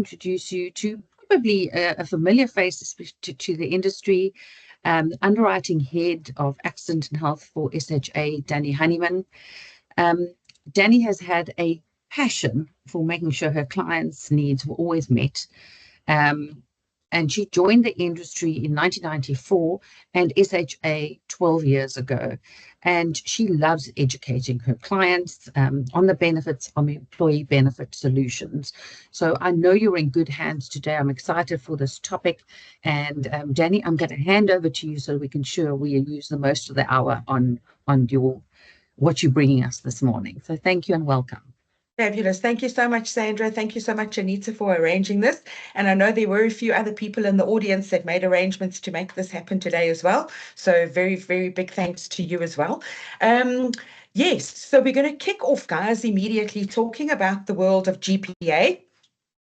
introduce you to probably a familiar face to the industry, underwriting head of accident and health for SHA, Danny Honeyman. Danny has had a passion for making sure her clients' needs were always met. And she joined the industry in 1994 and SHA 12 years ago. And she loves educating her clients on the benefits of employee benefit solutions. So I know you're in good hands today. I'm excited for this topic. And Danny, I'm going to hand over to you so we can ensure we use the most of the hour on what you're bringing us this morning. So thank you and welcome. Fabulous. Thank you so much, Sandra. Thank you so much, Anita, for arranging this. And I know there were a few other people in the audience that made arrangements to make this happen today as well. So very, very big thanks to you as well. Yes, so we're going to kick off, guys, immediately talking about the world of GPA.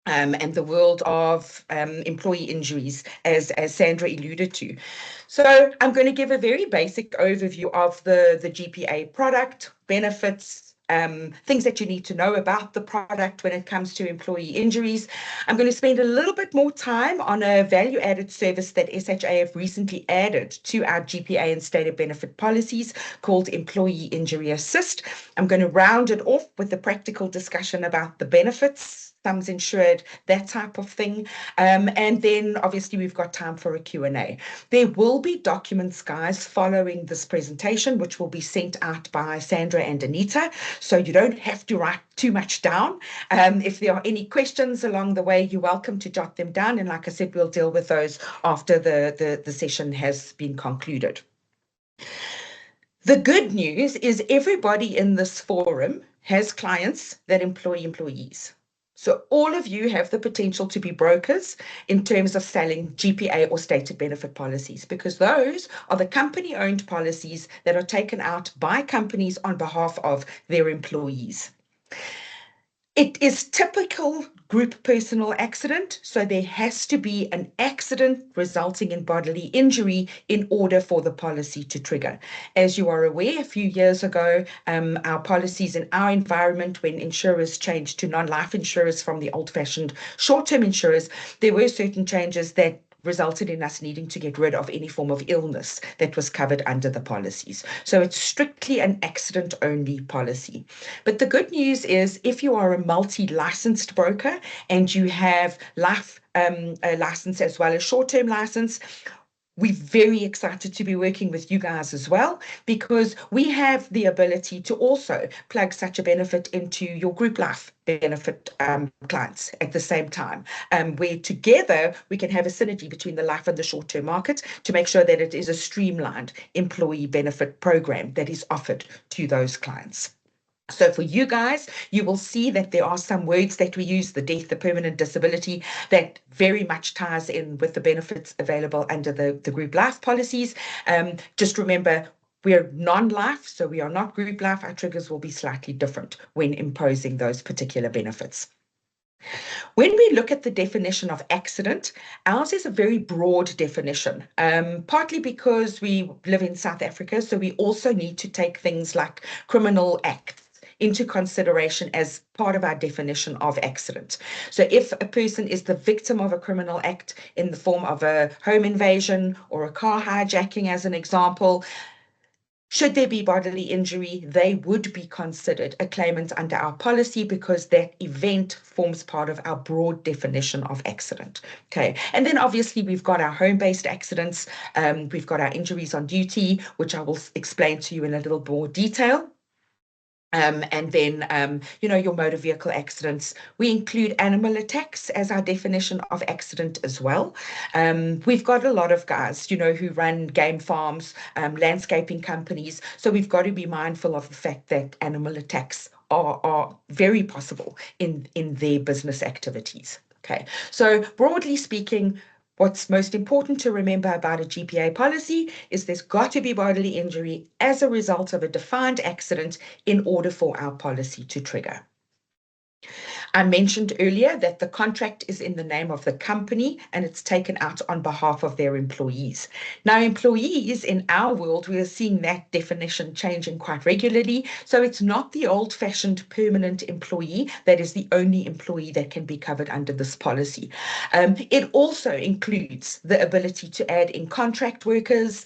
And the world of employee injuries, as Sandra alluded to. So I'm going to give a very basic overview of the GPA product, benefits, things that you need to know about the product when it comes to employee injuries. I'm going to spend a little bit more time on a value-added service that SHA have recently added to our GPA and stated benefit policies called Employee Injury Assist. I'm going to round it off with a practical discussion about the benefits, sums insured, that type of thing. And then obviously we've got time for a Q&A. There will be documents, guys, following this presentation, which will be sent out by Sandra and Anita. So you don't have to write too much down. If there are any questions along the way, you're welcome to jot them down. And like I said, we'll deal with those after the session has been concluded. The good news is everybody in this forum has clients that employ employees. So all of you have the potential to be brokers in terms of selling GPA or stated benefit policies, because those are the company-owned policies that are taken out by companies on behalf of their employees. It is typical group personal accident, so there has to be an accident resulting in bodily injury in order for the policy to trigger. As you are aware, a few years ago, our policies in our environment, when insurers changed to non-life insurers from the old-fashioned short-term insurers, there were certain changes that resulted in us needing to get rid of any form of illness that was covered under the policies. So it's strictly an accident-only policy. But the good news is if you are a multi-licensed broker and you have life license as well as short-term license, we're very excited to be working with you guys as well, because we have the ability to also plug such a benefit into your group life benefit clients at the same time, where together we can have a synergy between the life and the short-term market to make sure that it is a streamlined employee benefit program that is offered to those clients. So for you guys, you will see that there are some words that we use, the death, the permanent disability, that very much ties in with the benefits available under the group life policies. Just remember, we're non-life, so we are not group life. Our triggers will be slightly different when imposing those particular benefits. When we look at the definition of accident, ours is a very broad definition, partly because we live in South Africa, so we also need to take things like criminal acts into consideration as part of our definition of accident. So if a person is the victim of a criminal act in the form of a home invasion or a car hijacking, as an example, should there be bodily injury, they would be considered a claimant under our policy because that event forms part of our broad definition of accident. Okay, and then obviously we've got our home-based accidents, we've got our injuries on duty, which I will explain to you in a little more detail. And then, your motor vehicle accidents. We include animal attacks as our definition of accident as well. We've got a lot of guys, who run game farms, landscaping companies. So we've got to be mindful of the fact that animal attacks are very possible in their business activities. Okay, so broadly speaking, what's most important to remember about a GPA policy is there's got to be bodily injury as a result of a defined accident in order for our policy to trigger. I mentioned earlier that the contract is in the name of the company and it's taken out on behalf of their employees. Now, employees in our world, we are seeing that definition changing quite regularly. So it's not the old-fashioned permanent employee that is the only employee that can be covered under this policy. It also includes the ability to add in contract workers.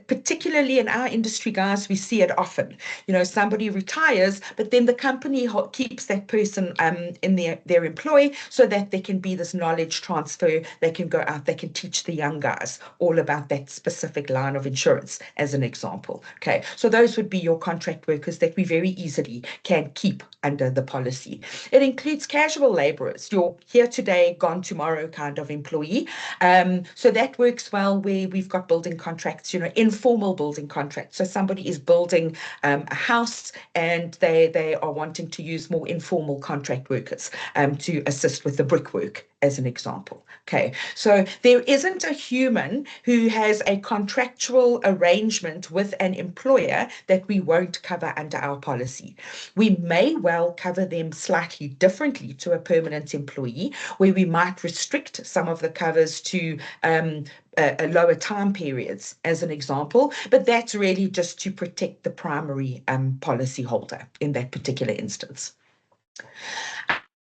Particularly in our industry, guys, we see it often. Somebody retires, but then the company keeps that person in their employ so that there can be this knowledge transfer. They can go out, they can teach the young guys all about that specific line of insurance, as an example. Okay, so those would be your contract workers that we very easily can keep under the policy. It includes casual laborers, your here today, gone tomorrow kind of employee. So that works well where we've got building contracts, informal building contracts. So somebody is building a house and they are wanting to use more informal contract workers to assist with the brickwork, as an example. Okay, so there isn't a human who has a contractual arrangement with an employer that we won't cover under our policy. We may well cover them slightly differently to a permanent employee, where we might restrict some of the covers to lower time periods, as an example, but that's really just to protect the primary policy holder in that particular instance.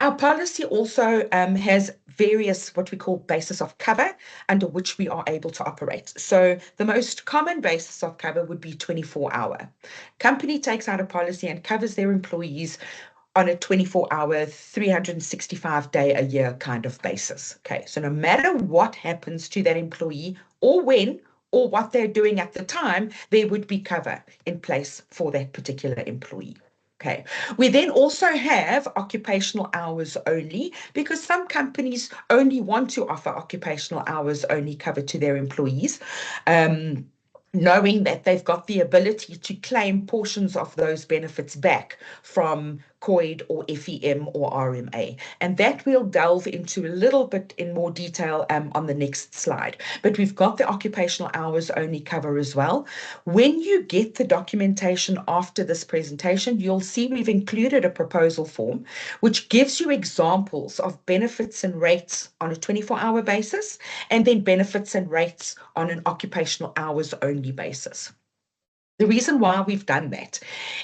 Our policy also has various what we call basis of cover under which we are able to operate. So the most common basis of cover would be 24-hour. Company takes out a policy and covers their employees on a 24-hour, 365-day a year kind of basis. Okay, so no matter what happens to that employee or when or what they're doing at the time, there would be cover in place for that particular employee. Okay, we then also have occupational hours only, because some companies only want to offer occupational hours only cover to their employees, knowing that they've got the ability to claim portions of those benefits back from COID or FEM or RMA. And that we'll delve into a little bit in more detail on the next slide. But we've got the occupational hours only cover as well. When you get the documentation after this presentation, you'll see we've included a proposal form, which gives you examples of benefits and rates on a 24-hour basis, and then benefits and rates on an occupational hours only basis. The reason why we've done that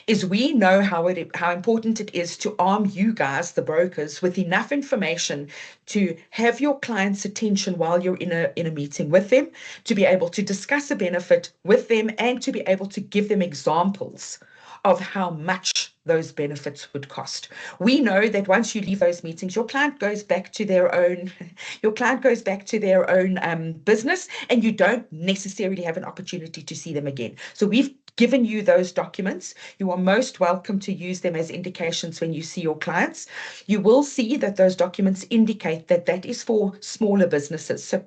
is we know how important it is to arm you guys, the brokers, with enough information to have your client's attention while you're in a meeting with them, to be able to discuss a benefit with them, and to be able to give them examples of how much those benefits would cost. We know that once you leave those meetings, your client goes back to their own business, and you don't necessarily have an opportunity to see them again. So we've given you those documents. You are most welcome to use them as indications when you see your clients. You will see that those documents indicate that that is for smaller businesses. So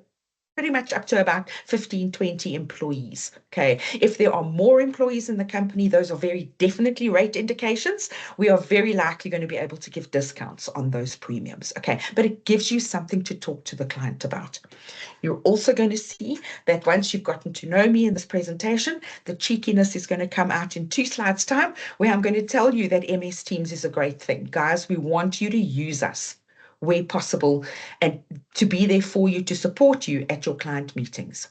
pretty much up to about 15, 20 employees. Okay, if there are more employees in the company, those are very definitely rate indications. We are very likely going to be able to give discounts on those premiums. Okay, but it gives you something to talk to the client about. You're also going to see that once you've gotten to know me in this presentation, the cheekiness is going to come out in 2 slides time, where I'm going to tell you that MS Teams is a great thing. Guys, we want you to use us where possible and to be there for you, to support you at your client meetings.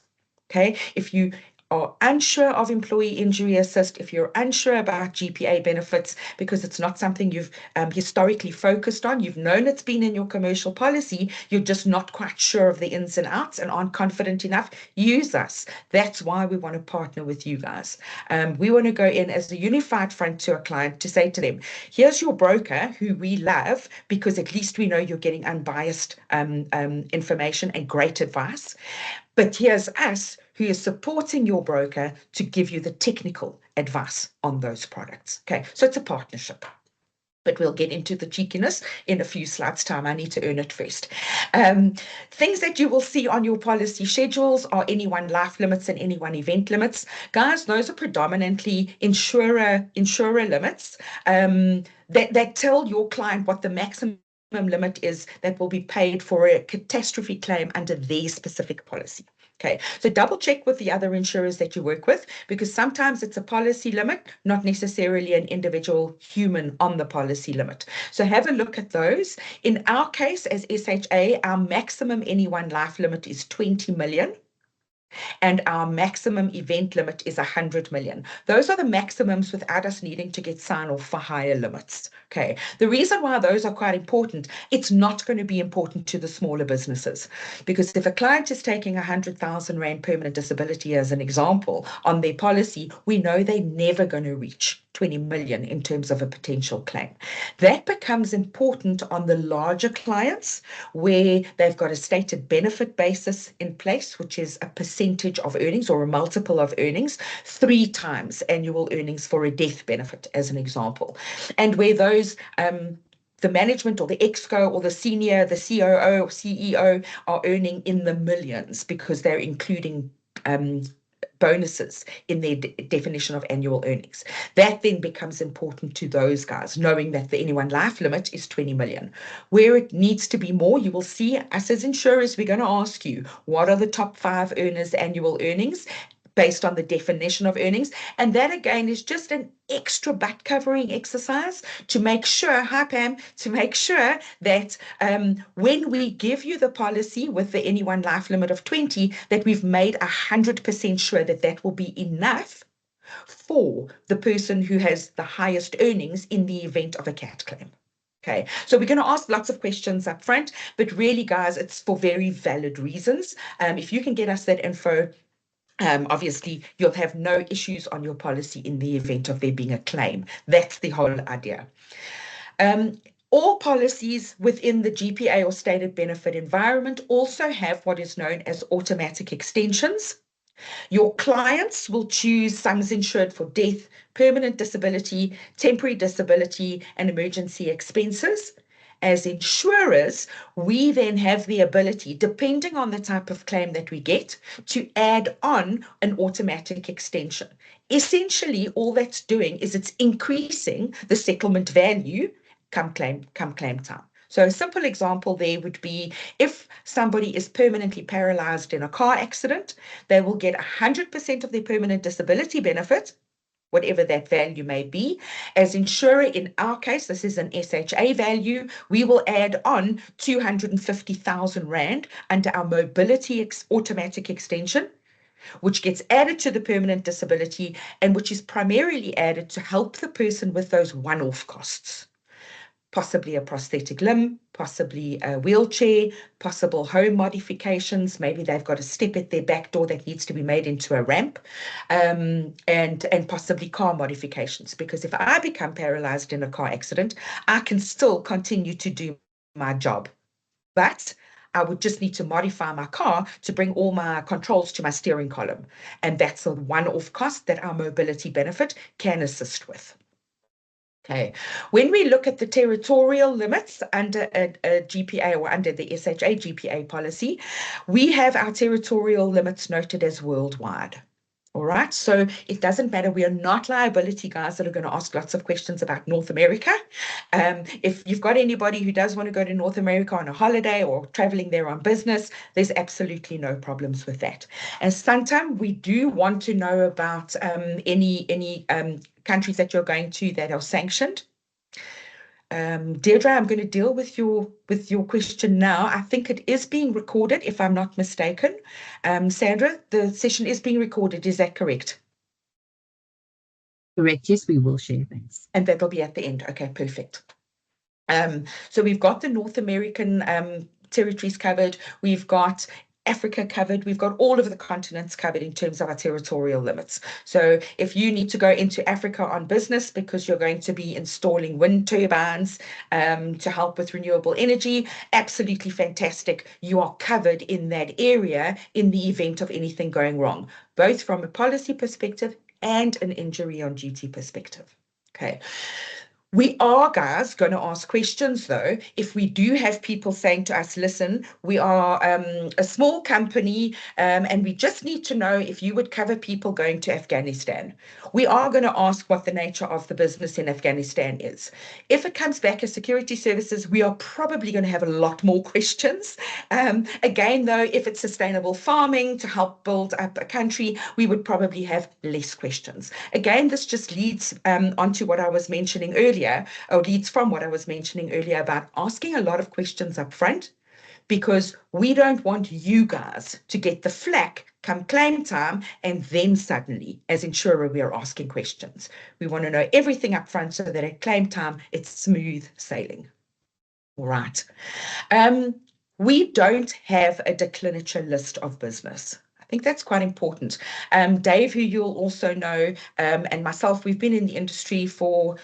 Okay, if you are unsure of employee injury assist, if you're unsure about GPA benefits because it's not something you've historically focused on, you've known it's been in your commercial policy, you're just not quite sure of the ins and outs and aren't confident enough, use us. That's why we want to partner with you guys. We want to go in as a unified front to a client to say to them, here's your broker who we love, because at least we know you're getting unbiased information and great advice. But here's us who is supporting your broker to give you the technical advice on those products. Okay, so it's a partnership. But we'll get into the cheekiness in a few slides time. I need to earn it first. Things that you will see on your policy schedules are any one life limits and any one event limits. Guys, those are predominantly insurer limits that tell your client what the maximum limit is that will be paid for a catastrophe claim under their specific policy. Okay, so double check with the other insurers that you work with, because sometimes it's a policy limit, not necessarily an individual human on the policy limit. So have a look at those. In our case, as SHA, our maximum any one life limit is 20 million. And our maximum event limit is 100 million. Those are the maximums without us needing to get sign off for higher limits. Okay. The reason why those are quite important, it's not going to be important to the smaller businesses, because if a client is taking 100,000 Rand permanent disability as an example on their policy, we know they're never going to reach 20 million in terms of a potential claim. That becomes important on the larger clients where they've got a stated benefit basis in place, which is a percentage of earnings or a multiple of earnings, 3 times annual earnings for a death benefit, as an example. And where those the management or the exco or the senior, the COO or CEO are earning in the millions because they're including bonuses in their definition of annual earnings. That then becomes important to those guys, knowing that the anyone life limit is 20 million. Where it needs to be more, you will see us as insurers, we're going to ask you, what are the top 5 earners' annual earnings based on the definition of earnings? And that again is just an extra butt covering exercise to make sure, hi Pam, to make sure that when we give you the policy with the anyone life limit of 20, that we've made 100% sure that that will be enough for the person who has the highest earnings in the event of a CAT claim. Okay, so we're going to ask lots of questions up front, but really, guys, it's for very valid reasons. If you can get us that info, obviously, you'll have no issues on your policy in the event of there being a claim. That's the whole idea. All policies within the GPA or stated benefit environment also have what is known as automatic extensions. Your clients will choose sums insured for death, permanent disability, temporary disability, and emergency expenses. As insurers, we then have the ability, depending on the type of claim that we get, to add on an automatic extension. Essentially, all that's doing is it's increasing the settlement value come claim time. So a simple example there would be if somebody is permanently paralyzed in a car accident, they will get 100% of their permanent disability benefit, whatever that value may be. As insurer, in our case, this is an SHA value, we will add on 250,000 Rand under our mobility automatic extension, which gets added to the permanent disability and which is primarily added to help the person with those one-off costs. Possibly a prosthetic limb, possibly a wheelchair, possible home modifications. Maybe they've got a step at their back door that needs to be made into a ramp, and possibly car modifications. Because if I become paralyzed in a car accident, I can still continue to do my job. But I would just need to modify my car to bring all my controls to my steering column. And that's a one-off cost that our mobility benefit can assist with. Okay, when we look at the territorial limits under a GPA or under the SHA GPA policy, we have our territorial limits noted as worldwide. All right, so it doesn't matter. We are not liability guys that are going to ask lots of questions about North America. If you've got anybody who does want to go to North America on a holiday or traveling there on business, there's absolutely no problems with that. And sometimes we do want to know about any countries that you're going to that are sanctioned. Deirdre, I'm going to deal with your question now. I think it is being recorded, if I'm not mistaken. Sandra, the session is being recorded. Is that correct? Correct. Yes, we will share things. And that'll be at the end. Okay, perfect. So we've got the North American territories covered. We've got Africa covered. We've got all of the continents covered in terms of our territorial limits. So if you need to go into Africa on business because you're going to be installing wind turbines to help with renewable energy, absolutely fantastic. You are covered in that area in the event of anything going wrong, both from a policy perspective and an injury on duty perspective. Okay. We are, guys, going to ask questions, though. If we do have people saying to us, listen, we are a small company and we just need to know if you would cover people going to Afghanistan. We are going to ask what the nature of the business in Afghanistan is. If it comes back as security services, we are probably going to have a lot more questions. Again, though, if it's sustainable farming to help build up a country, we would probably have less questions. Again, this just leads onto what I was mentioning earlier, or leads from what I was mentioning earlier about asking a lot of questions up front, because we don't want you guys to get the flack come claim time and then suddenly, as insurer, we are asking questions. We want to know everything up front so that at claim time, it's smooth sailing. All right. We don't have a declinature list of business. I think that's quite important. Dave, who you'll also know, and myself, we've been in the industry for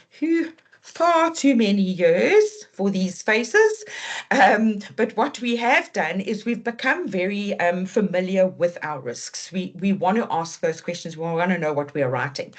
far too many years for these faces. But what we have done is we've become very familiar with our risks. We want to ask those questions. We want to know what we are writing.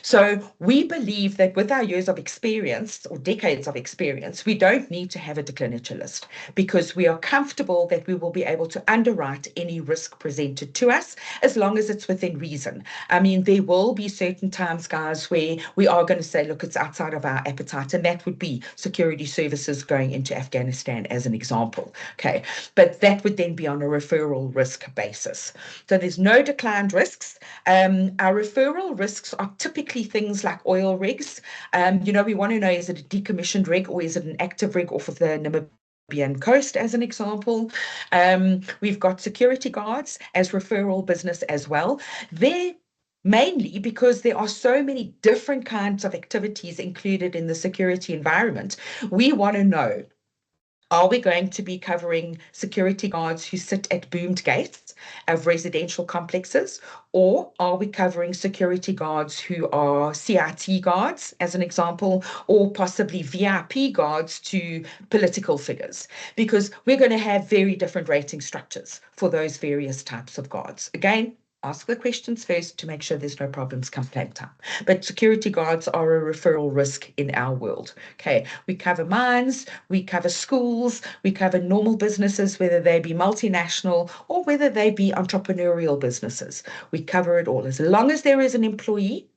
So we believe that with our years of experience or decades of experience, we don't need to have a declinature list, because we are comfortable that we will be able to underwrite any risk presented to us as long as it's within reason. I mean, there will be certain times, guys, where we are going to say, look, it's outside of our appetite, and that would be security services going into Afghanistan as an example. Okay, but that would then be on a referral risk basis. So there's no declined risks. Our referral risks are typically things like oil rigs. We want to know, is it a decommissioned rig or is it an active rig off of the Namibian coast, as an example? We've got security guards as referral business as well. They're mainly because there are so many different kinds of activities included in the security environment. We want to know, are we going to be covering security guards who sit at boomed gates of residential complexes, or are we covering security guards who are CIT guards, as an example, or possibly VIP guards to political figures? Because we're going to have very different rating structures for those various types of guards. Again, ask the questions first to make sure there's no problems come claim time. But security guards are a referral risk in our world. Okay, we cover mines, we cover schools, we cover normal businesses, whether they be multinational or whether they be entrepreneurial businesses. We cover it all. As long as there is an employee,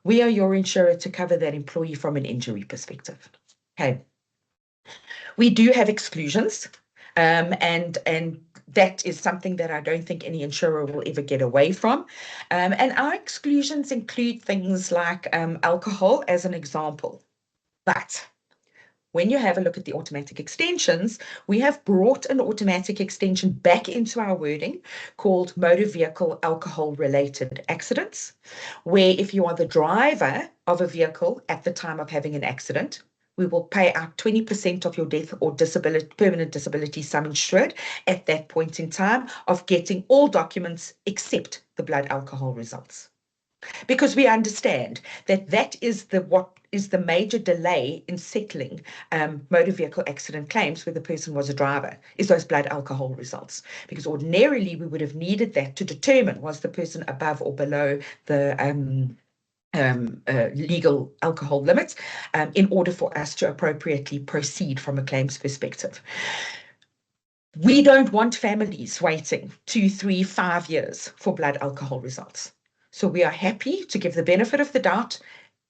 we are your insurer to cover that employee from an injury perspective. Okay. We do have exclusions, and that is something that I don't think any insurer will ever get away from. And our exclusions include things like alcohol, as an example. But when you have a look at the automatic extensions, we have brought an automatic extension back into our wording called motor vehicle alcohol-related accidents, where if you are the driver of a vehicle at the time of having an accident, we will pay out 20% of your death or permanent disability sum insured at that point in time of getting all documents except the blood alcohol results. Because we understand that is what is the major delay in settling motor vehicle accident claims where the person was a driver, is those blood alcohol results. Because ordinarily we would have needed that to determine, was the person above or below the legal alcohol limits in order for us to appropriately proceed from a claims perspective. We don't want families waiting 2, 3, 5 years for blood alcohol results. So we are happy to give the benefit of the doubt,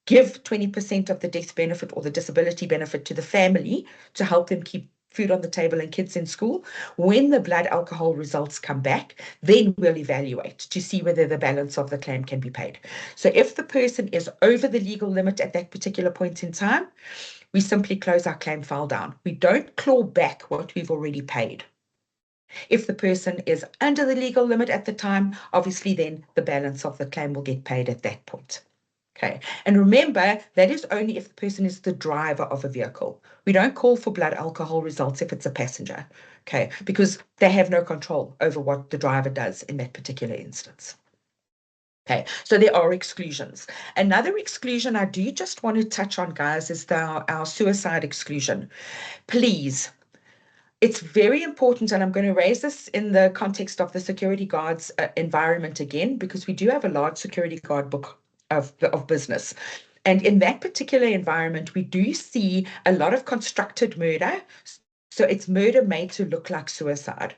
give 20% of the death benefit or the disability benefit to the family to help them keep food on the table and kids in school. When the blood alcohol results come back, then we'll evaluate to see whether the balance of the claim can be paid. So if the person is over the legal limit at that particular point in time, we simply close our claim file down. We don't claw back what we've already paid. If the person is under the legal limit at the time, obviously then the balance of the claim will get paid at that point. Okay, and remember, that is only if the person is the driver of a vehicle. We don't call for blood alcohol results if it's a passenger, okay, because they have no control over what the driver does in that particular instance. Okay, so there are exclusions. Another exclusion I do just want to touch on, guys, is our suicide exclusion. Please, it's very important, and I'm going to raise this in the context of the security guards environment again, because we do have a large security guard book of business. And in that particular environment, we do see a lot of constructed murder. So it's murder made to look like suicide.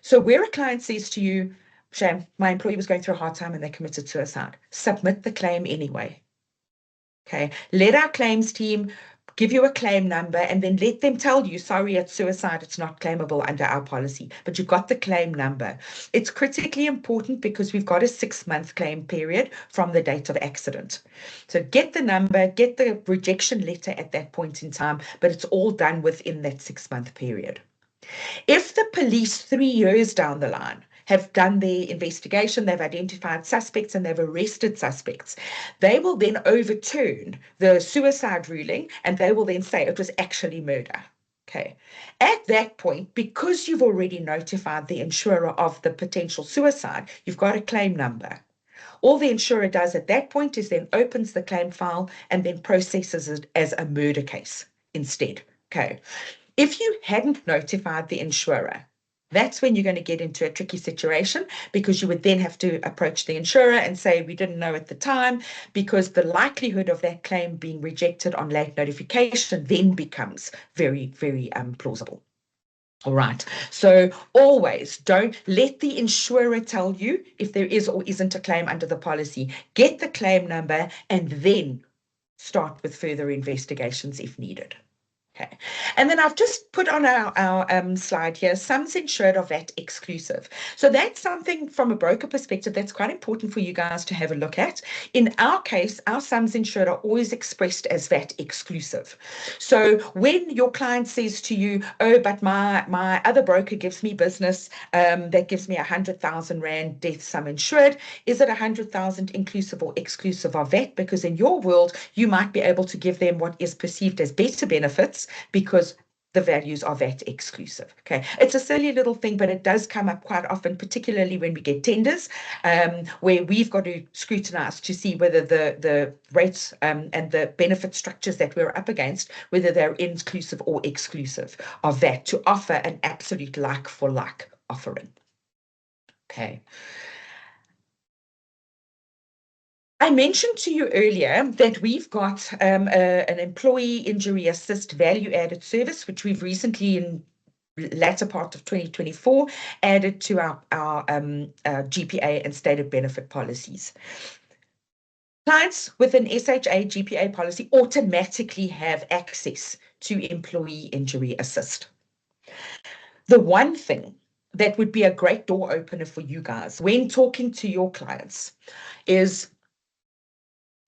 So where a client says to you, Sham, my employee was going through a hard time and they committed suicide, submit the claim anyway. Okay, let our claims team give you a claim number and then let them tell you, sorry, it's suicide, it's not claimable under our policy, but you've got the claim number. It's critically important because we've got a 6-month claim period from the date of accident. So get the number, get the rejection letter at that point in time, but it's all done within that 6-month period. If the police 3 years down the line have done their investigation, they've identified suspects and they've arrested suspects, they will then overturn the suicide ruling and they will then say it was actually murder. Okay. At that point, because you've already notified the insurer of the potential suicide, you've got a claim number. All the insurer does at that point is then opens the claim file and then processes it as a murder case instead. Okay. If you hadn't notified the insurer, that's when you're going to get into a tricky situation because you would then have to approach the insurer and say, we didn't know at the time, because the likelihood of that claim being rejected on late notification then becomes very, very plausible. All right. So always don't let the insurer tell you if there is or isn't a claim under the policy. Get the claim number and then start with further investigations if needed. Okay, and then I've just put on our slide here, sums insured are VAT exclusive. So that's something from a broker perspective that's quite important for you guys to have a look at. In our case, our sums insured are always expressed as VAT exclusive. So when your client says to you, oh, but my other broker gives me business that gives me 100,000 Rand death sum insured, is it 100,000 inclusive or exclusive of VAT? Because in your world, you might be able to give them what is perceived as better benefits because the values are VAT exclusive. Okay, it's a silly little thing, but it does come up quite often, particularly when we get tenders, where we've got to scrutinize to see whether the rates and the benefit structures that we're up against, whether they're inclusive or exclusive of VAT to offer an absolute like for like offering. Okay. I mentioned to you earlier that we've got an employee injury assist value added service, which we've recently in latter part of 2024 added to our GPA and stated benefit policies. Clients with an SHA GPA policy automatically have access to employee injury assist. The one thing that would be a great door opener for you guys when talking to your clients is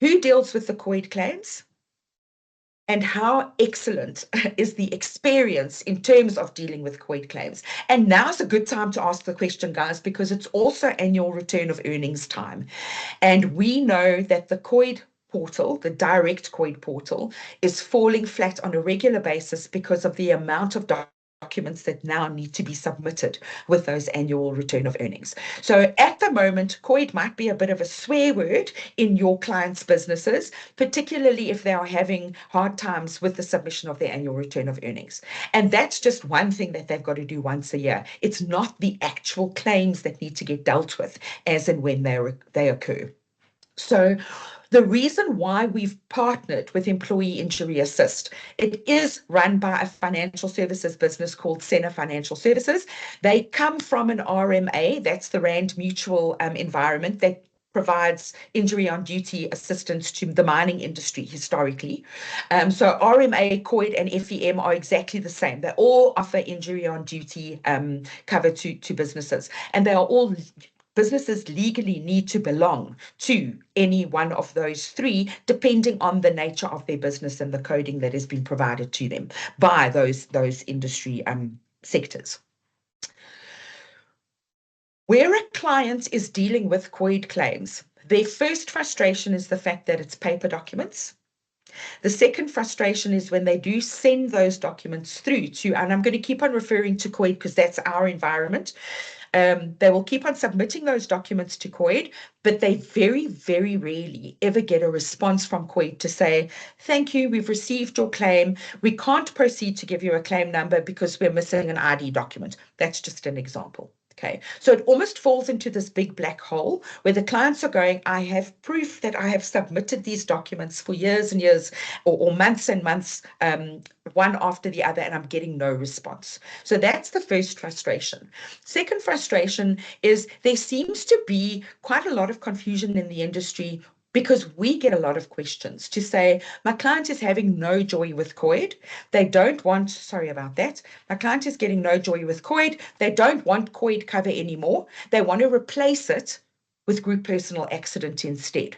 who deals with the COID claims and how excellent is the experience in terms of dealing with COID claims. And now's a good time to ask the question, guys, because it's also annual return of earnings time. And we know that the COID portal, the direct COID portal, is falling flat on a regular basis because of the amount of documents that now need to be submitted with those annual return of earnings. So at the moment, COID might be a bit of a swear word in your clients' businesses, particularly if they are having hard times with the submission of their annual return of earnings. And that's just one thing that they've got to do once a year. It's not the actual claims that need to get dealt with as and when they occur. So the reason why we've partnered with Employee Injury Assist, it is run by a financial services business called Senna Financial Services. They come from an RMA, that's the Rand Mutual environment that provides injury on duty assistance to the mining industry historically. So RMA, COID, and FEM are exactly the same. They all offer injury on duty cover to businesses, and they are all businesses legally need to belong to any one of those three, depending on the nature of their business and the coding that has been provided to them by those industry sectors. Where a client is dealing with COID claims, their first frustration is the fact that it's paper documents. The second frustration is when they do send those documents through to, and I'm going to keep on referring to COID because that's our environment. They will keep on submitting those documents to COID, but they very, very rarely ever get a response from COID to say, thank you, we've received your claim. We can't proceed to give you a claim number because we're missing an ID document. That's just an example. Okay, so it almost falls into this big black hole where the clients are going, I have proof that I have submitted these documents for years and years or months and months, one after the other, and I'm getting no response. So that's the first frustration. Second frustration is there seems to be quite a lot of confusion in the industry because we get a lot of questions to say, my client is having no joy with COID. They don't want, sorry about that, my client is getting no joy with COID. They don't want COID cover anymore. They want to replace it with group personal accident instead.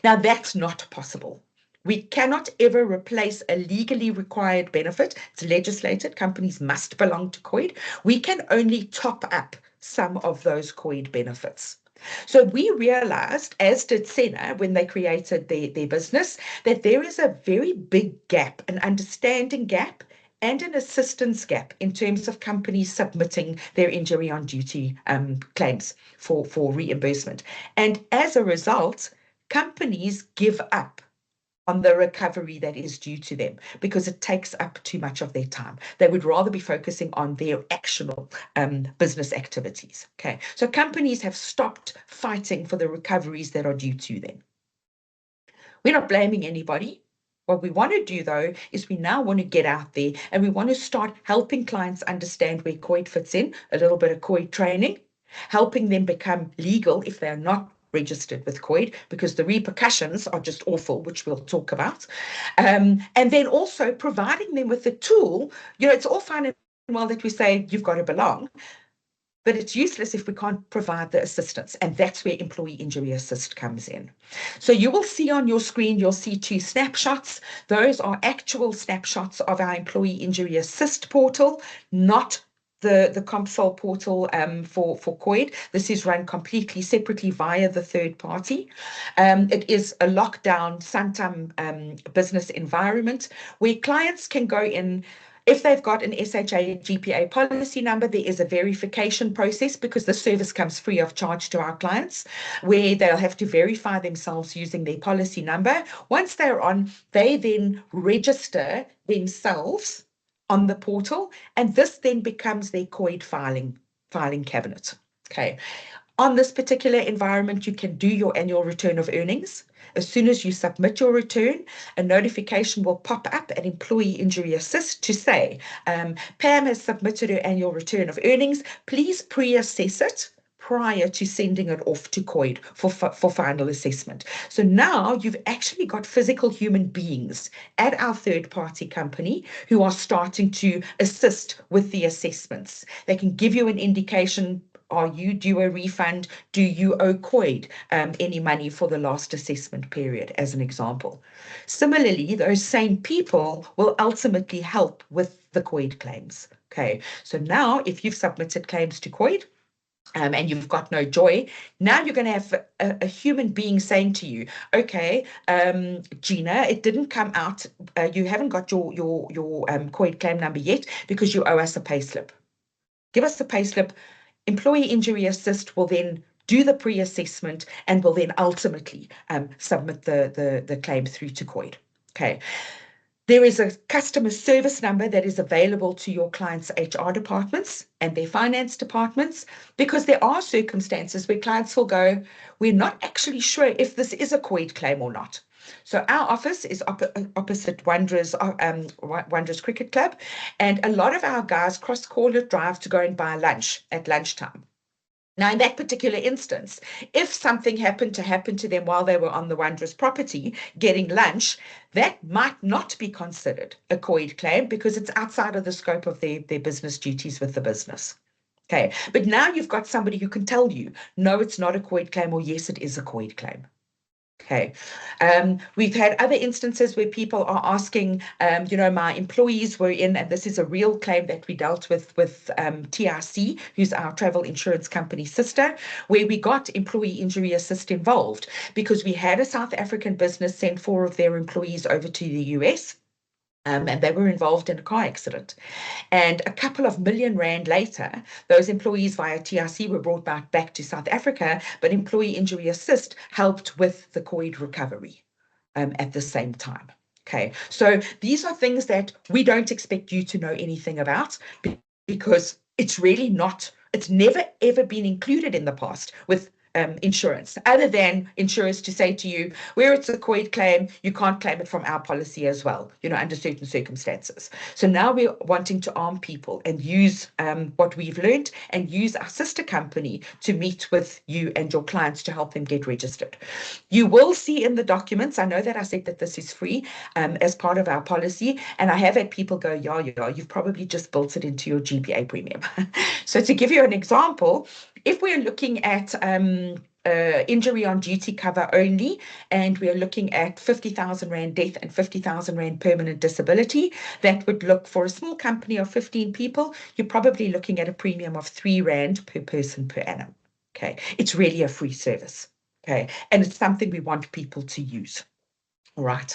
Now, that's not possible. We cannot ever replace a legally required benefit. It's legislated. Companies must belong to COID. We can only top up some of those COID benefits. So we realized, as did Senna when they created their business, that there is a very big gap, an understanding gap, and an assistance gap in terms of companies submitting their injury on duty claims for reimbursement. And as a result, companies give up on the recovery that is due to them because it takes up too much of their time. They would rather be focusing on their actual business activities. Okay, so companies have stopped fighting for the recoveries that are due to them. We're not blaming anybody. What we want to do, though, is we now want to get out there and we want to start helping clients understand where COID fits in, a little bit of COID training, helping them become legal if they're not registered with COID, because the repercussions are just awful, which we'll talk about. And then also providing them with the tool. It's all fine and well that we say you've got to belong, but it's useless if we can't provide the assistance. And that's where Employee Injury Assist comes in. So you will see on your screen, you'll see 2 snapshots. Those are actual snapshots of our Employee Injury Assist portal, not the CompSol portal for COID. This is run completely separately via the third party. It is a lockdown Santam business environment where clients can go in. If they've got an SHA GPA policy number, there is a verification process because the service comes free of charge to our clients, where they'll have to verify themselves using their policy number. Once they're on, they then register themselves on the portal, and this then becomes their COID filing cabinet. Okay. On this particular environment, you can do your annual return of earnings. As soon as you submit your return, a notification will pop up at Employee Injury Assist to say, Pam has submitted her annual return of earnings. Please pre-assess it prior to sending it off to COID for final assessment. So now you've actually got physical human beings at our third-party company who are starting to assist with the assessments. They can give you an indication. Are you due a refund? Do you owe COID any money for the last assessment period, as an example? Similarly, those same people will ultimately help with the COID claims. Okay, so now if you've submitted claims to COID, and you've got no joy, now you're going to have a human being saying to you, okay, Gina, it didn't come out, you haven't got your COID claim number yet because you owe us a payslip. Give us the payslip. Employee Injury Assist will then do the pre-assessment and will then ultimately submit the claim through to COID. Okay. There is a customer service number that is available to your clients' HR departments and their finance departments, because there are circumstances where clients will go, we're not actually sure if this is a COID claim or not. So our office is opposite Wanderers Cricket Club, and a lot of our guys cross-Corlet drive to go and buy lunch at lunchtime. Now, in that particular instance, if something happened to them while they were on the Wanderers property getting lunch, that might not be considered a COID claim because it's outside of the scope of their business duties with the business. Okay, but now you've got somebody who can tell you, no, it's not a COID claim, or yes, it is a COID claim. Okay, we've had other instances where people are asking, my employees were in, and this is a real claim that we dealt with TRC, who's our travel insurance company sister, where we got Employee Injury Assist involved because we had a South African business send 4 of their employees over to the US. And they were involved in a car accident. And a couple of million rand later, those employees via TRC were brought back to South Africa, but Employee Injury Assist helped with the COID recovery at the same time. Okay, so these are things that we don't expect you to know anything about because it's really not It's never ever been included in the past with insurance, other than insurers to say to you, where it's a COID claim, you can't claim it from our policy as well, under certain circumstances. So now we're wanting to arm people and use what we've learned and use our sister company to meet with you and your clients to help them get registered. You will see in the documents, I know that I said that this is free as part of our policy, and I have had people go, yeah, you've probably just built it into your GPA premium. So to give you an example, if we're looking at injury on duty cover only, and we're looking at 50,000 Rand death and 50,000 Rand permanent disability, that would look for a small company of 15 people, you're probably looking at a premium of 3 Rand per person per annum. Okay, it's really a free service. Okay, and it's something we want people to use. All right.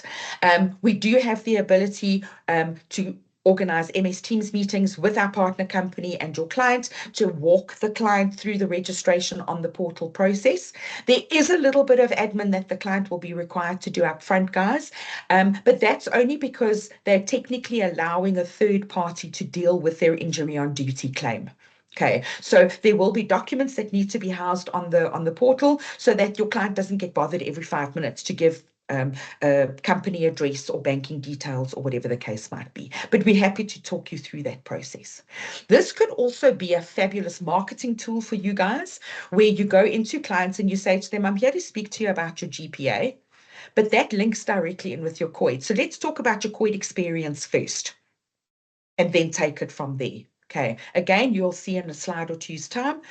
We do have the ability to organize MS Teams meetings with our partner company and your client to walk the client through the registration on the portal process. There is a little bit of admin that the client will be required to do up front, guys, but that's only because they're technically allowing a third party to deal with their injury on duty claim. Okay, so there will be documents that need to be housed on the portal so that your client doesn't get bothered every 5 minutes to give a company address or banking details or whatever the case might be. But we're happy to talk you through that process. This could also be a fabulous marketing tool for you guys, where you go into clients and you say to them, I'm here to speak to you about your GPA, but that links directly in with your COID. So let's talk about your COID experience first, and then take it from there. Okay, again, you'll see in a slide or two's time,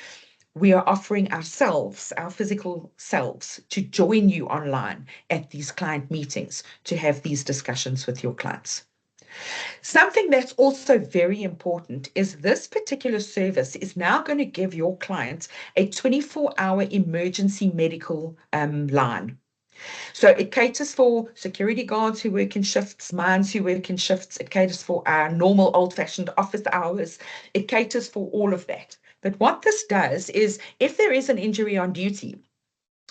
we are offering ourselves, our physical selves, to join you online at these client meetings to have these discussions with your clients. Something that's also very important is this particular service is now going to give your clients a 24-hour emergency medical line. So it caters for security guards who work in shifts, mines who work in shifts. It caters for our normal old-fashioned office hours. It caters for all of that. But what this does is, if there is an injury on duty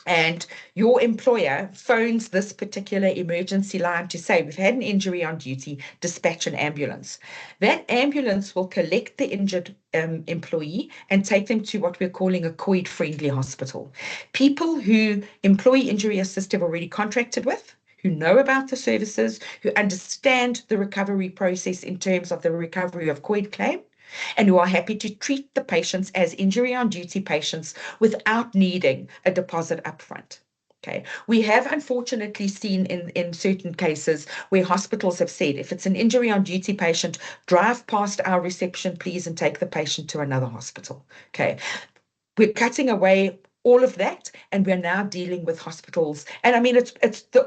and your employer phones this particular emergency line to say, we've had an injury on duty, dispatch an ambulance. That ambulance will collect the injured employee and take them to what we're calling a COID-friendly hospital. People who Employee Injury Assist have already contracted with, who know about the services, who understand the recovery process in terms of the recovery of COID claim, and who are happy to treat the patients as injury on duty patients without needing a deposit upfront. Okay, we have unfortunately seen in certain cases where hospitals have said, if it's an injury on duty patient, drive past our reception, please, and take the patient to another hospital. Okay, we're cutting away all of that, and we're now dealing with hospitals. And I mean,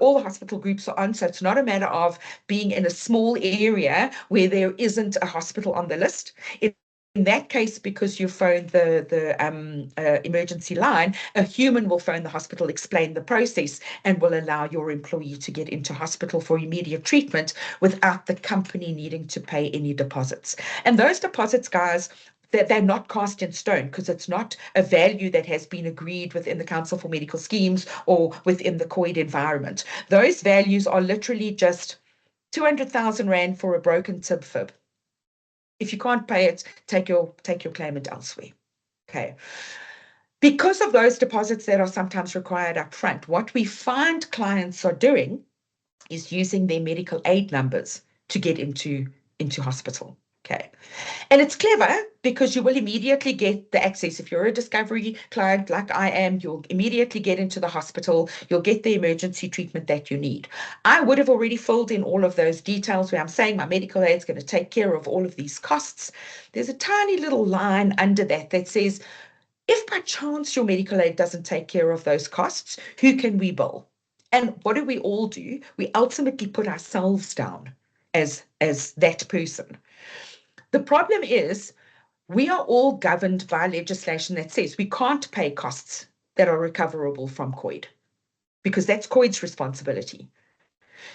all the hospital groups are on, so it's not a matter of being in a small area where there isn't a hospital on the list. In that case, because you phoned the emergency line, a human will phone the hospital, explain the process, and will allow your employee to get into hospital for immediate treatment without the company needing to pay any deposits. And those deposits, guys, that they're not cast in stone, because it's not a value that has been agreed within the Council for Medical Schemes or within the COID environment. Those values are literally just 200,000 Rand for a broken tib fib. If you can't pay it, take your claimant elsewhere. Okay. Because of those deposits that are sometimes required up front, what we find clients are doing is using their medical aid numbers to get into hospital. Okay. And it's clever because you will immediately get the access. If you're a Discovery client like I am, you'll immediately get into the hospital. You'll get the emergency treatment that you need. I would have already filled in all of those details where I'm saying my medical aid is going to take care of all of these costs. There's a tiny little line under that says, if by chance your medical aid doesn't take care of those costs, who can we bill? And what do we all do? We ultimately put ourselves down as that person. The problem is we are all governed by legislation that says we can't pay costs that are recoverable from COID, because that's COID's responsibility.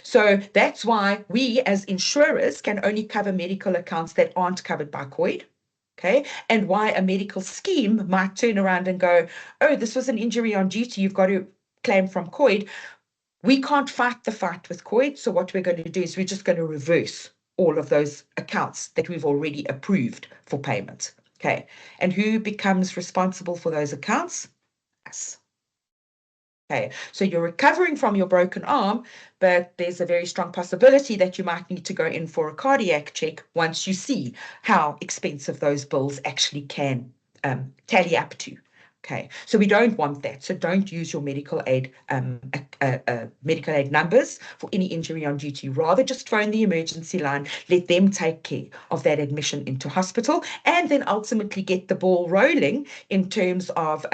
So that's why we as insurers can only cover medical accounts that aren't covered by COID. Okay, and why a medical scheme might turn around and go, oh, this was an injury on duty, you've got to claim from COID. We can't fight the fight with COID, so what we're going to do is we're just going to reverse all of those accounts that we've already approved for payment. Okay, and who becomes responsible for those accounts? Us. Okay, so you're recovering from your broken arm, but there's a very strong possibility that you might need to go in for a cardiac check once you see how expensive those bills actually can tally up to. Okay, so we don't want that. So don't use your medical aid numbers for any injury on duty. Rather just phone the emergency line, let them take care of that admission into hospital, and then ultimately get the ball rolling in terms of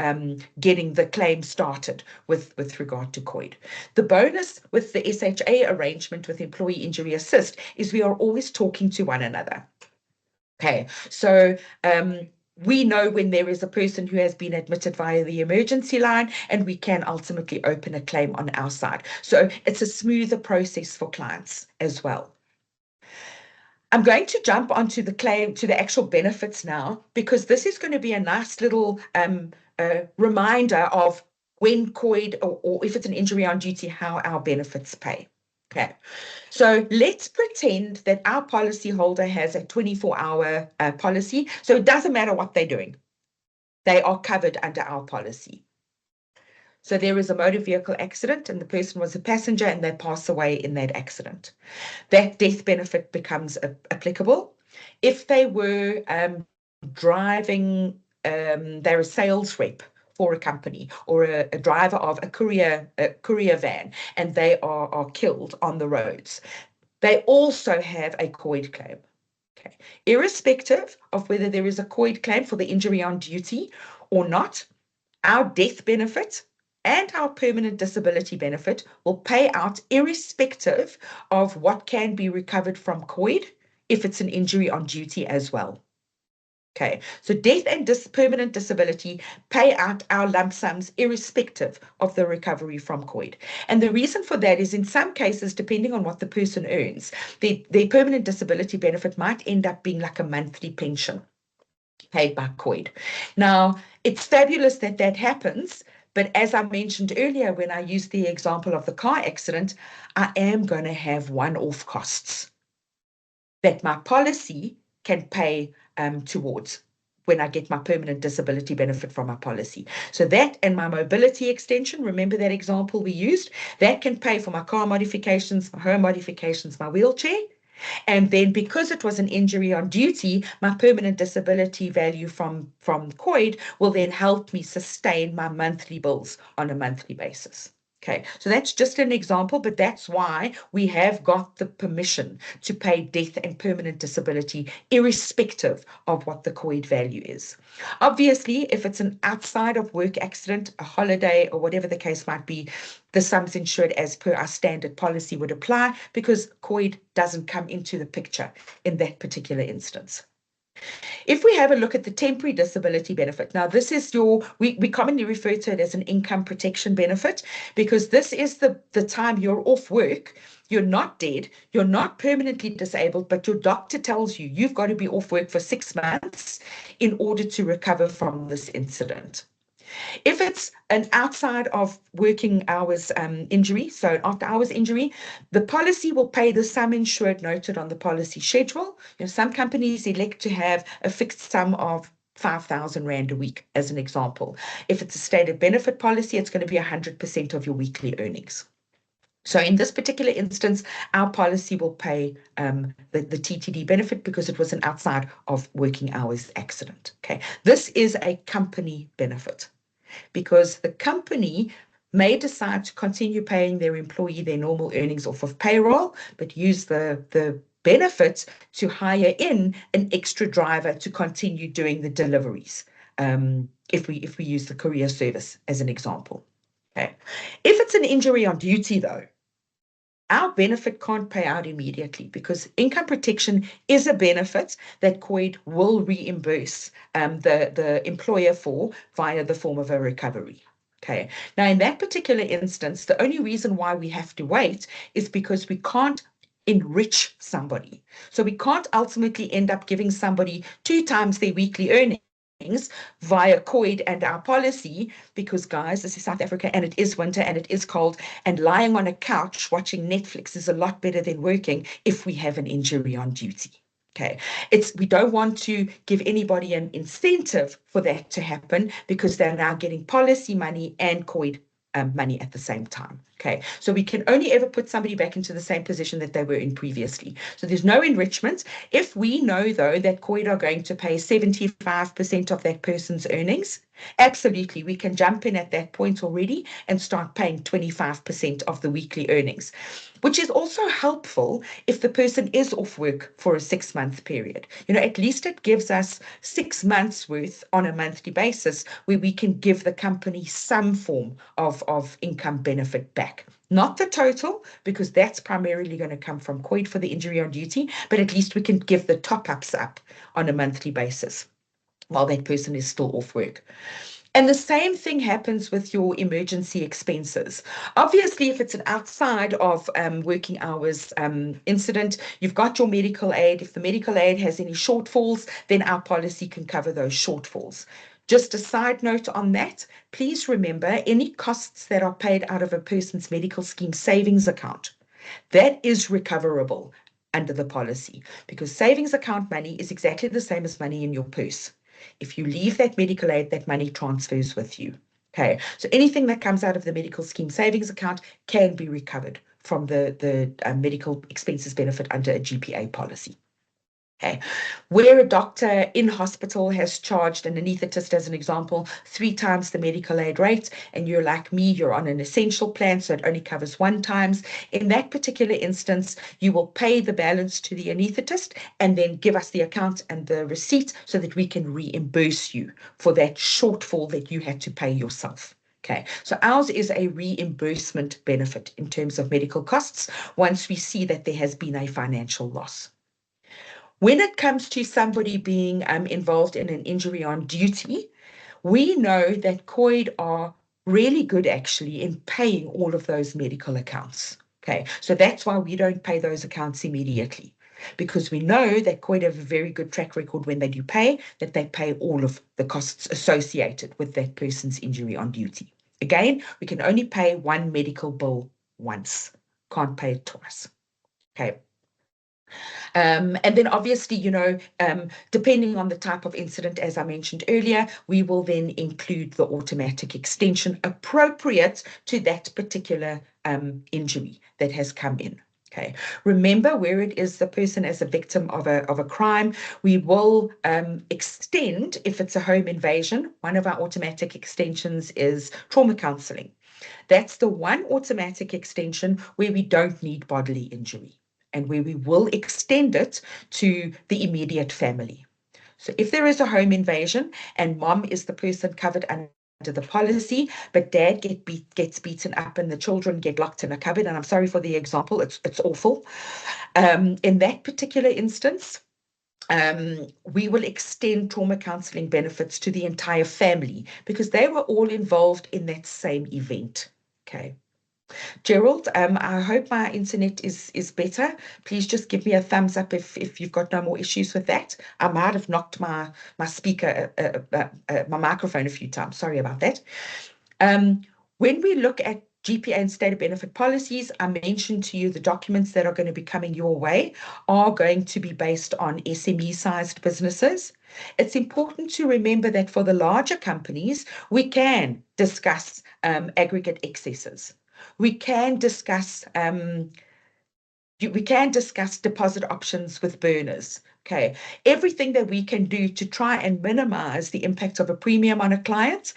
getting the claim started with regard to COID. The bonus with the SHA arrangement with Employee Injury Assist is we are always talking to one another. Okay, so we know when there is a person who has been admitted via the emergency line, and we can ultimately open a claim on our side. So it's a smoother process for clients as well. I'm going to jump onto the claim, to the actual benefits now, because this is going to be a nice little reminder of when COID, or if it's an injury on duty, how our benefits pay. Okay, so let's pretend that our policyholder has a 24-hour policy. So it doesn't matter what they're doing. They are covered under our policy. So there is a motor vehicle accident and the person was a passenger and they pass away in that accident. That death benefit becomes applicable. If they were driving, they're a sales rep for a company, or a driver of a courier van, and they are killed on the roads, they also have a COID claim. Okay. Irrespective of whether there is a COID claim for the injury on duty or not, our death benefit and our permanent disability benefit will pay out irrespective of what can be recovered from COID if it's an injury on duty as well. Okay, so death and permanent disability pay out our lump sums irrespective of the recovery from COID. And the reason for that is, in some cases, depending on what the person earns, their permanent disability benefit might end up being like a monthly pension paid by COID. Now, it's fabulous that that happens, but as I mentioned earlier, when I used the example of the car accident, I am going to have one-off costs that my policy can pay towards when I get my permanent disability benefit from my policy. So that and my mobility extension, remember that example we used, that can pay for my car modifications, my home modifications, my wheelchair. And then because it was an injury on duty, my permanent disability value from COID will then help me sustain my monthly bills on a monthly basis. Okay, so that's just an example, but that's why we have got the permission to pay death and permanent disability irrespective of what the COID value is. Obviously, if it's an outside of work accident, a holiday, or whatever the case might be, the sums insured as per our standard policy would apply, because COID doesn't come into the picture in that particular instance. If we have a look at the temporary disability benefit, now this is we commonly refer to it as an income protection benefit, because this is the time you're off work, you're not dead, you're not permanently disabled, but your doctor tells you you've got to be off work for 6 months in order to recover from this incident. If it's an outside of working hours injury, so after hours injury, the policy will pay the sum insured noted on the policy schedule. Some companies elect to have a fixed sum of 5,000 Rand a week, as an example. If it's a stated benefit policy, it's going to be 100% of your weekly earnings. So in this particular instance, our policy will pay the TTD benefit because it was an outside of working hours accident. Okay, this is a company benefit, because the company may decide to continue paying their employee their normal earnings off of payroll, but use the benefits to hire in an extra driver to continue doing the deliveries, if we use the courier service as an example. Okay. If it's an injury on duty, though, our benefit can't pay out immediately, because income protection is a benefit that COID will reimburse the employer for via the form of a recovery. Okay. Now, in that particular instance, the only reason why we have to wait is because we can't enrich somebody. So we can't ultimately end up giving somebody 2 times their weekly earnings via COID and our policy, because, guys, this is South Africa and it is winter and it is cold, and lying on a couch watching Netflix is a lot better than working if we have an injury on duty. Okay, we don't want to give anybody an incentive for that to happen because they're now getting policy money and COID money at the same time. Okay, so we can only ever put somebody back into the same position that they were in previously. So there's no enrichment. If we know, though, that COID are going to pay 75% of that person's earnings, absolutely, we can jump in at that point already and start paying 25% of the weekly earnings, which is also helpful if the person is off work for a 6-month period. At least it gives us 6 months worth on a monthly basis where we can give the company some form of income benefit back. Not the total, because that's primarily going to come from COID for the injury on duty, but at least we can give the top-ups up on a monthly basis while that person is still off work. And the same thing happens with your emergency expenses. Obviously, if it's an outside of working hours incident, you've got your medical aid. If the medical aid has any shortfalls, then our policy can cover those shortfalls. Just a side note on that, please remember any costs that are paid out of a person's medical scheme savings account, that is recoverable under the policy, because savings account money is exactly the same as money in your purse. If you leave that medical aid, that money transfers with you. Okay, so anything that comes out of the medical scheme savings account can be recovered from the medical expenses benefit under a GPA policy. Okay, where a doctor in hospital has charged an anaesthetist, as an example, 3 times the medical aid rate, and you're like me, you're on an essential plan, so it only covers 1 times. In that particular instance, you will pay the balance to the anaesthetist and then give us the account and the receipt so that we can reimburse you for that shortfall that you had to pay yourself. Okay, so ours is a reimbursement benefit in terms of medical costs once we see that there has been a financial loss. When it comes to somebody being involved in an injury on duty, we know that COID are really good actually in paying all of those medical accounts. Okay, so that's why we don't pay those accounts immediately, because we know that COID have a very good track record when they do pay, that they pay all of the costs associated with that person's injury on duty. Again, we can only pay one medical bill once, can't pay it twice. Okay. And then obviously, depending on the type of incident, as I mentioned earlier, we will then include the automatic extension appropriate to that particular injury that has come in. Okay. Remember, where it is the person as a victim of a crime, we will extend, if it's a home invasion, one of our automatic extensions is trauma counseling. That's the one automatic extension where we don't need bodily injury, and where we will extend it to the immediate family. So if there is a home invasion and mom is the person covered under the policy, but dad gets beaten up and the children get locked in a cupboard, and I'm sorry for the example, it's awful. In that particular instance, we will extend trauma counseling benefits to the entire family because they were all involved in that same event. Okay. Gerald, I hope my internet is better. Please just give me a thumbs up if you've got no more issues with that. I might have knocked my speaker, my microphone a few times. Sorry about that. When we look at GPA and state of benefit policies, I mentioned to you the documents that are going to be coming your way are going to be based on SME-sized businesses. It's important to remember that for the larger companies, we can discuss aggregate excesses. We can discuss deposit options with burners. Okay, everything that we can do to try and minimize the impact of a premium on a client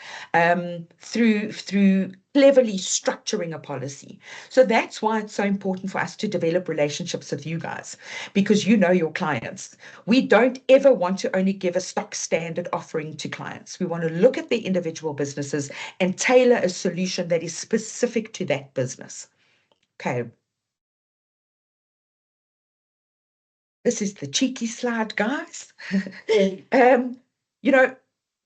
through cleverly structuring a policy. So that's why it's so important for us to develop relationships with you guys, because you know your clients. We don't ever want to only give a stock standard offering to clients. We want to look at the individual businesses and tailor a solution that is specific to that business. Okay. This is the cheeky slide, guys. You know,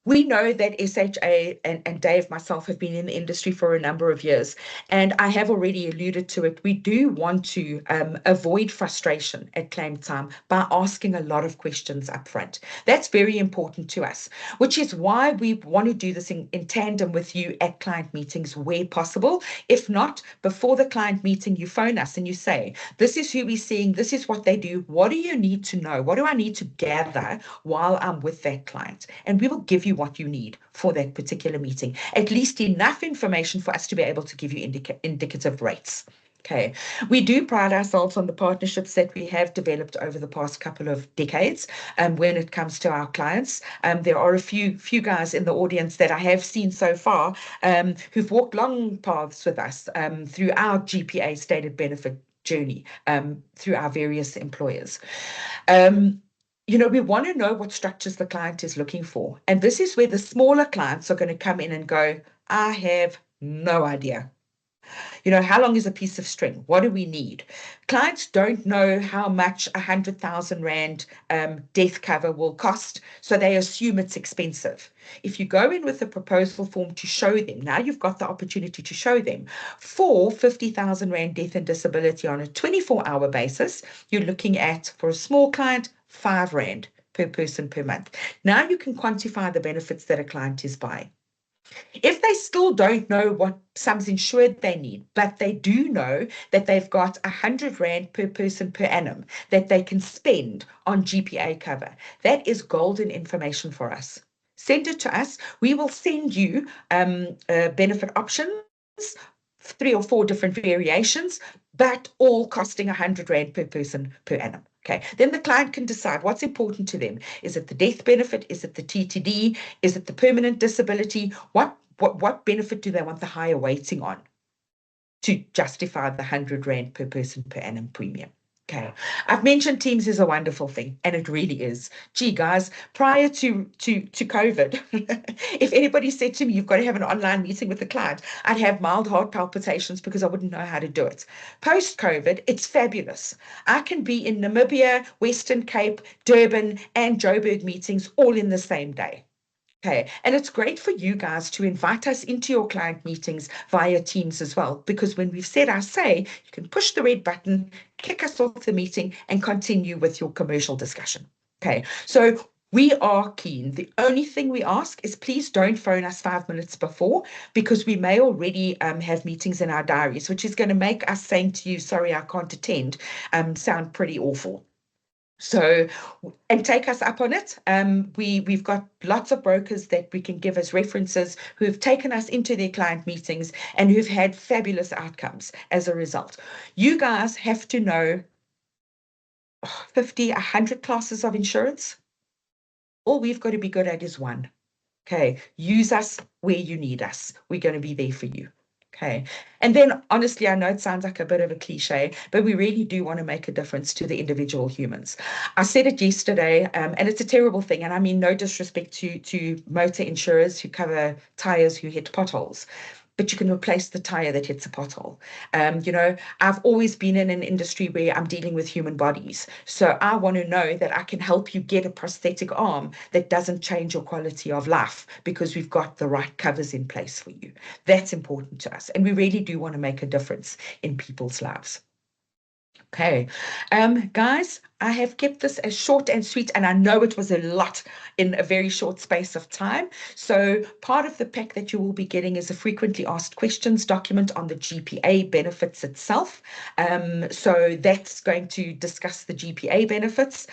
We know that SHA and Dave, myself, have been in the industry for a number of years, and I have already alluded to it. We do want to avoid frustration at claim time by asking a lot of questions up front. That's very important to us, which is why we want to do this in tandem with you at client meetings where possible. If not, before the client meeting, you phone us and you say, this is who we're seeing, this is what they do, what do you need to know? What do I need to gather while I'm with that client? And we will give you what you need for that particular meeting, at least enough information for us to be able to give you indicative rates. Okay, we do pride ourselves on the partnerships that we have developed over the past couple of decades. When it comes to our clients, there are a few guys in the audience that I have seen so far who've walked long paths with us through our GPA stated benefit journey through our various employers. We want to know what structures the client is looking for. And this is where the smaller clients are going to come in and go, I have no idea. How long is a piece of string? What do we need? Clients don't know how much 100,000 Rand death cover will cost, so they assume it's expensive. If you go in with a proposal form to show them, now you've got the opportunity to show them for 50,000 Rand death and disability on a 24-hour basis, you're looking at, for a small client, 5 Rand per person per month. Now you can quantify the benefits that a client is buying. If they still don't know what sums insured they need, but they do know that they've got 100 Rand per person per annum that they can spend on GPA cover, that is golden information for us. Send it to us. We will send you benefit options, 3 or 4 different variations, but all costing 100 Rand per person per annum. Okay, then the client can decide what's important to them. Is it the death benefit? Is it the TTD? Is it the permanent disability? What benefit do they want the higher weighting on to justify the 100 Rand per person per annum premium? Okay, I've mentioned Teams is a wonderful thing, and it really is. Gee, guys, prior to COVID, if anybody said to me, you've got to have an online meeting with the client, I'd have mild heart palpitations because I wouldn't know how to do it. Post-COVID, it's fabulous. I can be in Namibia, Western Cape, Durban, and Joburg meetings all in the same day. Okay, and it's great for you guys to invite us into your client meetings via Teams as well, because when we've said our say, you can push the red button, kick us off the meeting, and continue with your commercial discussion. Okay, so we are keen. The only thing we ask is please don't phone us 5 minutes before, because we may already have meetings in our diaries, which is going to make us saying to you, sorry, I can't attend, sound pretty awful. So, and take us up on it. We've got lots of brokers that we can give as references who have taken us into their client meetings and who've had fabulous outcomes as a result. You guys have to know 50, 100 classes of insurance. All we've got to be good at is one. Okay, use us where you need us. We're going to be there for you. Okay. And then honestly, I know it sounds like a bit of a cliche, but we really do want to make a difference to the individual humans. I said it yesterday, and it's a terrible thing. And I mean, no disrespect to motor insurers who cover tires who hit potholes, but you can replace the tire that hits a pothole. I've always been in an industry where I'm dealing with human bodies. So I want to know that I can help you get a prosthetic arm that doesn't change your quality of life because we've got the right covers in place for you. That's important to us. And we really do want to make a difference in people's lives. Okay, guys, I have kept this as short and sweet, and I know it was a lot in a very short space of time. So part of the pack that you will be getting is a frequently asked questions document on the GPA benefits itself. So that's going to discuss the GPA benefits.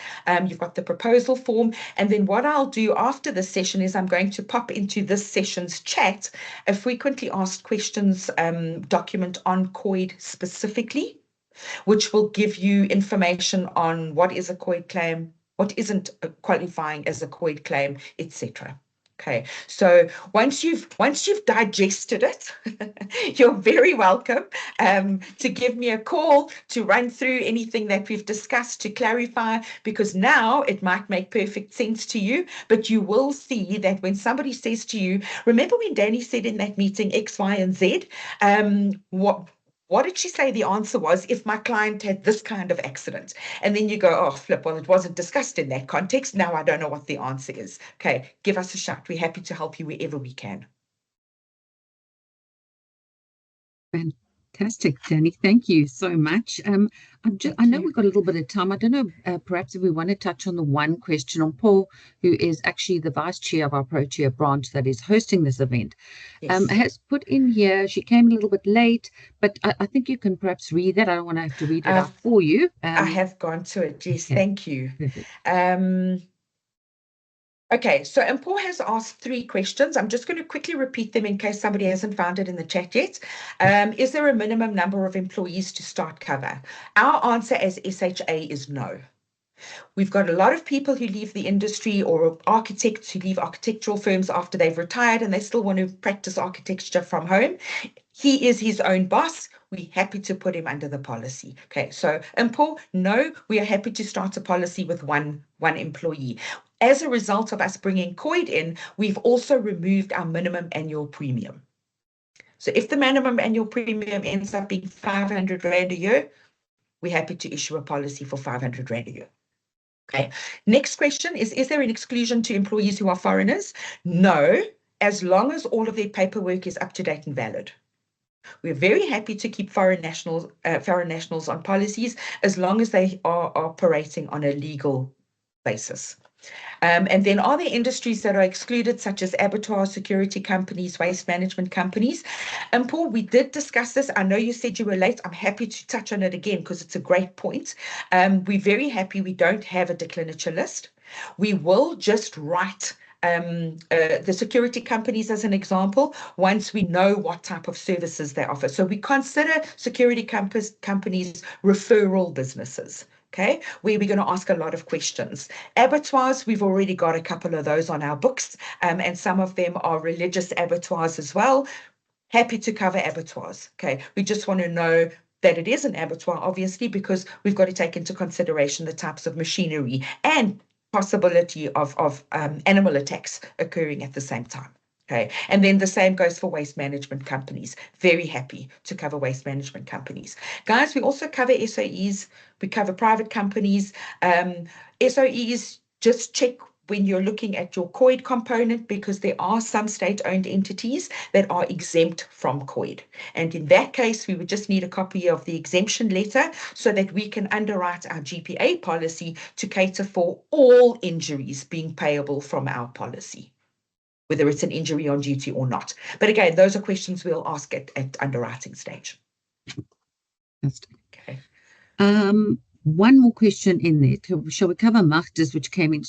You've got the proposal form, and then what I'll do after this session is I'm going to pop into this session's chat a frequently asked questions document on COID specifically, which will give you information on what is a COID claim, what isn't qualifying as a COID claim, etc. Okay, so once you've digested it, you're very welcome to give me a call to run through anything that we've discussed to clarify, because now it might make perfect sense to you, but you will see that when somebody says to you, remember when Danny said in that meeting X, Y, and Z, what did she say the answer was if my client had this kind of accident? And then you go, oh, flip, well, it wasn't discussed in that context. Now I don't know what the answer is. Okay, give us a shout. We're happy to help you wherever we can. Fantastic, Danny. Thank you so much. I know we've got a little bit of time. I don't know, perhaps if we want to touch on the one question on Paul, who is actually the vice chair of our Protea branch that is hosting this event, Yes. has put in here. She came a little bit late, but I think you can perhaps read that. I don't want to have to read it out for you. I have gone to it. Yes, Okay, thank you. perfect. Okay, so Paul has asked 3 questions. I'm just going to quickly repeat them in case somebody hasn't found it in the chat yet. Is there a minimum number of employees to start cover? Our answer as SHA is no. We've got a lot of people who leave the industry, or architects who leave architectural firms after they've retired and they still want to practice architecture from home. He is his own boss. We're happy to put him under the policy. Okay, so Paul, no, we are happy to start a policy with one employee. As a result of us bringing COID in, we've also removed our minimum annual premium. So if the minimum annual premium ends up being 500 Rand a year, we're happy to issue a policy for 500 Rand a year. Okay, next question is there an exclusion to employees who are foreigners? No, as long as all of their paperwork is up to date and valid. We're very happy to keep foreign nationals on policies as long as they are operating on a legal basis. And then are there industries that are excluded, such as abattoirs, security companies, waste management companies? And Paul, we did discuss this. I know you said you were late. I'm happy to touch on it again because it's a great point. We're very happy we don't have a declinature list. We will just write the security companies as an example, once we know what type of services they offer. So we consider security companies referral businesses. Okay, where we're going to ask a lot of questions. Abattoirs, we've already got a couple of those on our books, and some of them are religious abattoirs as well. Happy to cover abattoirs. Okay, we just want to know that it is an abattoir, obviously, because we've got to take into consideration the types of machinery and possibility of animal attacks occurring at the same time. Okay, and then the same goes for waste management companies. Very happy to cover waste management companies. Guys, we also cover SOEs, we cover private companies. SOEs, just check when you're looking at your COID component, because there are some state-owned entities that are exempt from COID. And in that case, we would just need a copy of the exemption letter so that we can underwrite our GPA policy to cater for all injuries being payable from our policy, whether it's an injury on duty or not. But again, those are questions we'll ask at underwriting stage. Okay. One more question in there. Shall we cover magtes, which came in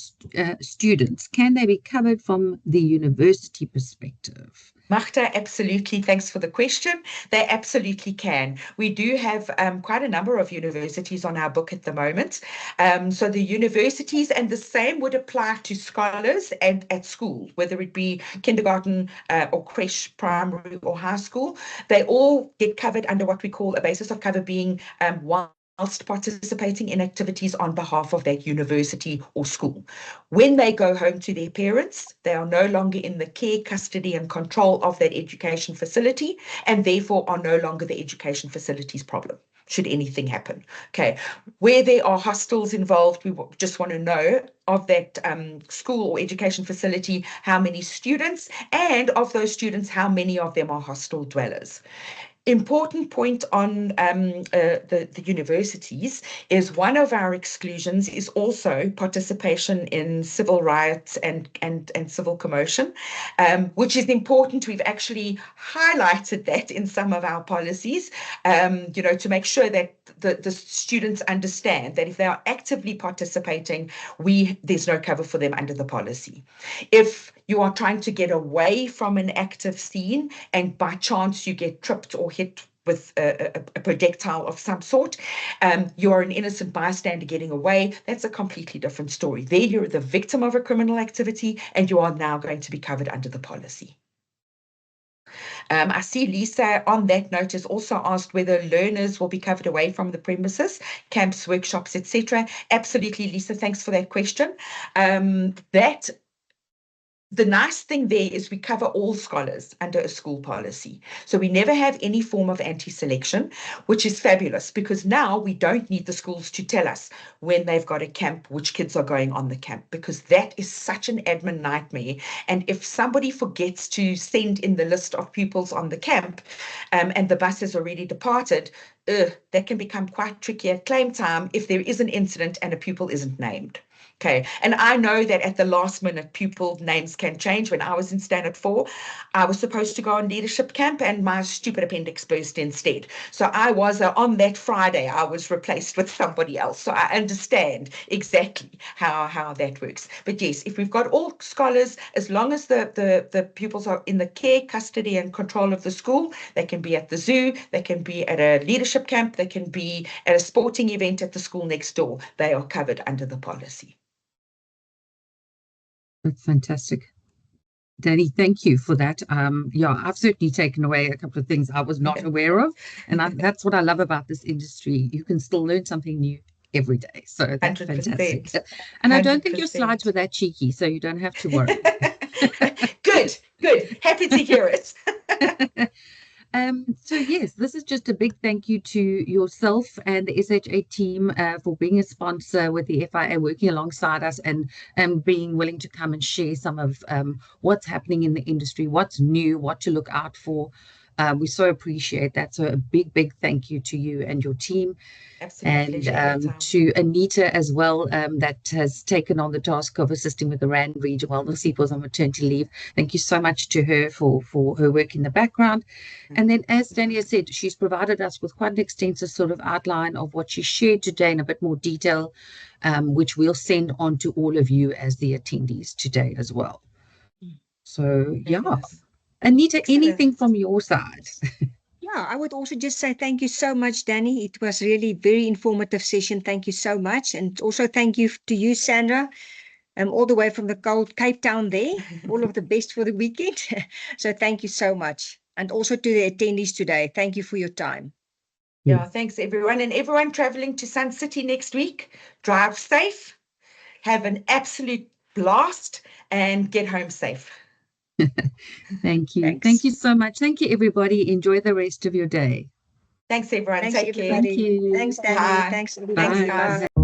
students? Can they be covered from the university perspective? Magda, absolutely. Thanks for the question. They absolutely can. We do have quite a number of universities on our book at the moment. So the universities, and the same would apply to scholars and at school, whether it be kindergarten or creche, primary or high school, they all get covered under what we call a basis of cover being whilst participating in activities on behalf of that university or school. When they go home to their parents, they are no longer in the care, custody, and control of that education facility, and therefore are no longer the education facility's problem, should anything happen. Okay, where there are hostels involved, we just want to know of that school or education facility, how many students, and of those students, how many of them are hostel dwellers. Important point on the universities is one of our exclusions is also participation in civil riots and civil commotion, which is important. We've actually highlighted that in some of our policies, to make sure that the students understand that if they are actively participating, there's no cover for them under the policy. If you are trying to get away from an active scene and by chance you get tripped or hit with a projectile of some sort, you are an innocent bystander getting away, that's a completely different story. There you're the victim of a criminal activity and you are now going to be covered under the policy. I see Lisa on that note has also asked whether learners will be covered away from the premises, camps, workshops, etc. Absolutely, Lisa, thanks for that question. That the nice thing there is we cover all scholars under a school policy. So we never have any form of anti-selection, which is fabulous because now we don't need the schools to tell us when they've got a camp, which kids are going on the camp, because that is such an admin nightmare. And if somebody forgets to send in the list of pupils on the camp, and the bus has already departed, that can become quite tricky at claim time if there is an incident and a pupil isn't named. Okay, and I know that at the last minute, pupil names can change. When I was in Standard 4, I was supposed to go on leadership camp and my stupid appendix burst instead. So I was, on that Friday, I was replaced with somebody else. So I understand exactly how that works. But yes, if we've got all scholars, as long as the pupils are in the care, custody and control of the school, they can be at the zoo, they can be at a leadership camp, they can be at a sporting event at the school next door. They are covered under the policy. That's fantastic. Danny, thank you for that. Yeah, I've certainly taken away a couple of things I was not aware of. And that's what I love about this industry. You can still learn something new every day. So that's 100%. fantastic. And I don't think your slides were that cheeky, so you don't have to worry. Good. Happy to hear it. So yes, this is just a big thank you to yourself and the SHA team for being a sponsor with the FIA, working alongside us and being willing to come and share some of what's happening in the industry, what's new, what to look out for. We so appreciate that. So a big thank you to you and your team. Absolutely. And to Anita as well, that has taken on the task of assisting with the Rand Region Wellness Peoples on maternity leave. Thank you so much to her for her work in the background. And then, as Dania said, she's provided us with quite an extensive sort of outline of what she shared today in a bit more detail, which we'll send on to all of you as the attendees today as well. So, yeah. Anita, anything from your side? Yeah, I would also just say thank you so much, Danny. It was really very informative session. Thank you so much. And also thank you to you, Sandra, all the way from the cold Cape Town there. All of the best for the weekend. So thank you so much. And also to the attendees today. Thank you for your time. Yeah, thanks everyone. And everyone traveling to Sun City next week, drive safe, have an absolute blast and get home safe. Thank you. Thanks. Thank you so much. Thank you, everybody. Enjoy the rest of your day. Thanks, everyone. Thanks, Take everybody. care. Thank you. Thanks, Danny. Bye. Thanks, everybody. Thanks, guys. Bye.